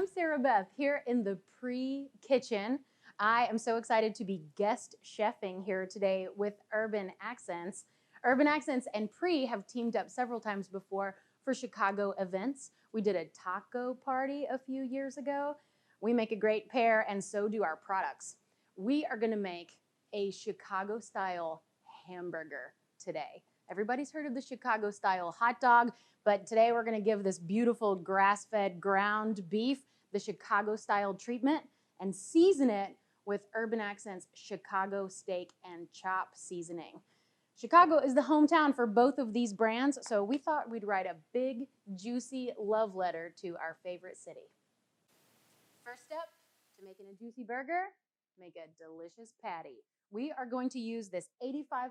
I'm Sarah Beth here in the pre-kitchen. I am so excited to be guest chefing here today with Urban Accents. Urban Accents and Pre have teamed up several times before for Chicago events. We did a taco party a few years ago. We make a great pair, and so do our products. We are going to make a Chicago-style hamburger today. Everybody's heard of the Chicago-style hot dog, but today we're going to give this beautiful grass-fed ground beef the Chicago-style treatment and season it with Urban Accents Chicago steak and chop seasoning. Chicago is the hometown for both of these brands, so we thought we'd write a big, juicy love letter to our favorite city. First step to making a juicy burger, make a delicious patty. We are going to use this 85%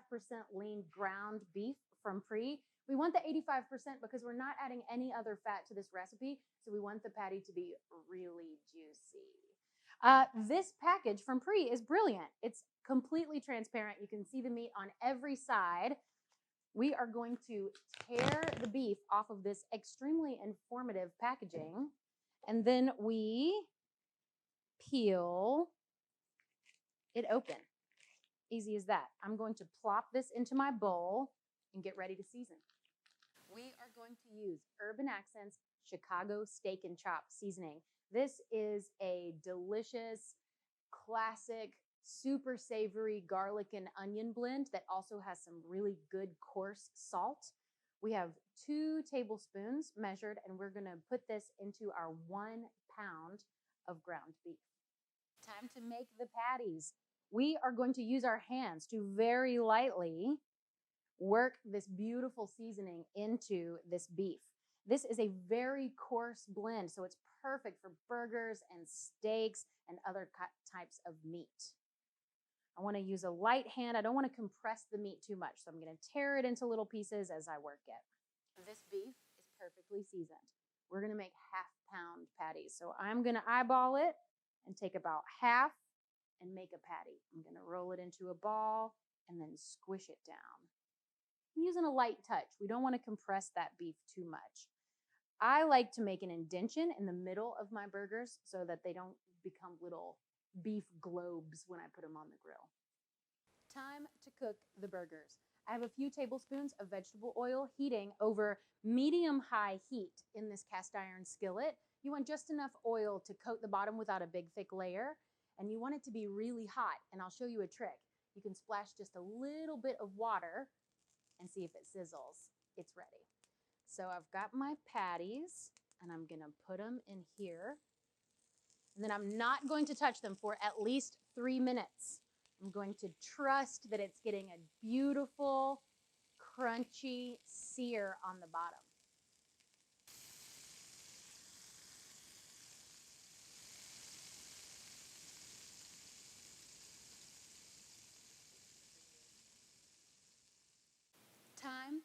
lean ground beef from Pre. We want the 85% because we're not adding any other fat to this recipe, so we want the patty to be really juicy. This package from Pre is brilliant. It's completely transparent. You can see the meat on every side. We are going to tear the beef off of this extremely informative packaging, and then we peel it open. Easy as that. I'm going to plop this into my bowl and get ready to season. We are going to use Urban Accents Chicago Steak and Chop seasoning. This is a delicious, classic, super savory garlic and onion blend that also has some really good coarse salt. We have 2 tablespoons measured, and we're going to put this into our 1 pound of ground beef. Time to make the patties. We are going to use our hands to very lightly work this beautiful seasoning into this beef. This is a very coarse blend, so it's perfect for burgers and steaks and other types of meat. I want to use a light hand. I don't want to compress the meat too much, so I'm going to tear it into little pieces as I work it. This beef is perfectly seasoned. We're going to make half-pound patties, so I'm going to eyeball it and take about half and make a patty. I'm going to roll it into a ball and then squish it down. I'm using a light touch. We don't want to compress that beef too much. I like to make an indention in the middle of my burgers so that they don't become little beef globes when I put them on the grill. Time to cook the burgers. I have a few tablespoons of vegetable oil heating over medium-high heat in this cast iron skillet. You want just enough oil to coat the bottom without a big thick layer, and you want it to be really hot, and I'll show you a trick. You can splash just a little bit of water and see if it sizzles. It's ready. So I've got my patties, and I'm going to put them in here. And then I'm not going to touch them for at least 3 minutes. I'm going to trust that it's getting a beautiful, crunchy sear on the bottom. Time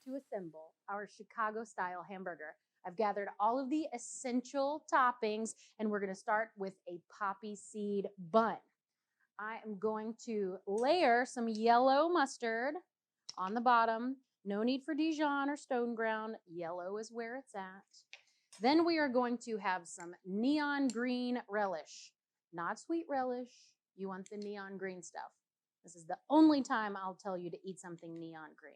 to assemble our Chicago-style hamburger. I've gathered all of the essential toppings, and we're going to start with a poppy seed bun. I am going to layer some yellow mustard on the bottom. No need for Dijon or stone ground. Yellow is where it's at. Then we are going to have some neon green relish. Not sweet relish. You want the neon green stuff. This is the only time I'll tell you to eat something neon green.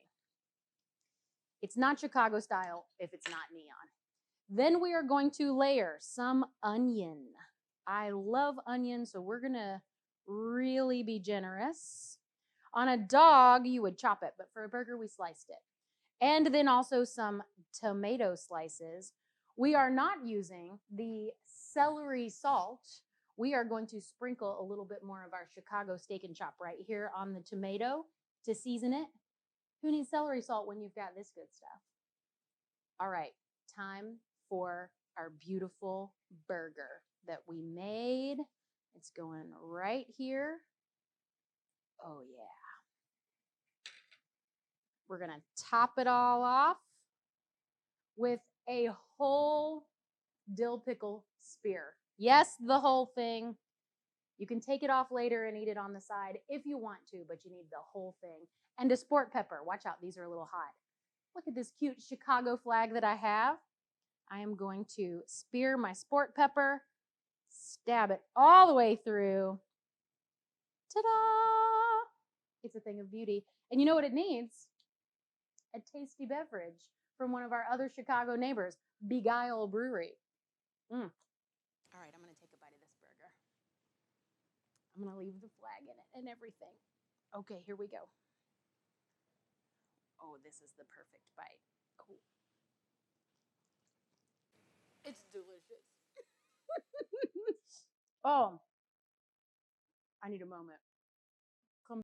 It's not Chicago style if it's not neon. Then we are going to layer some onion. I love onion, so we're going to really be generous. On a dog, you would chop it, but for a burger, we sliced it. And then also some tomato slices. We are not using the celery salt. We are going to sprinkle a little bit more of our Chicago steak and chop right here on the tomato to season it. Who needs celery salt when you've got this good stuff? All right, time for our beautiful burger that we made. It's going right here. Oh, yeah. We're going to top it all off with a whole dill pickle spear. Yes, the whole thing. You can take it off later and eat it on the side if you want to, but you need the whole thing. And a sport pepper. Watch out, these are a little hot. Look at this cute Chicago flag that I have. I am going to spear my sport pepper, stab it all the way through. Ta-da! It's a thing of beauty. And you know what it needs? A tasty beverage from one of our other Chicago neighbors, Beguile Brewery. All right, I'm going to take a bite of this burger. I'm going to leave the flag in it and everything. Okay, here we go. Oh, this is the perfect bite. Oh. It's delicious. Oh, I need a moment.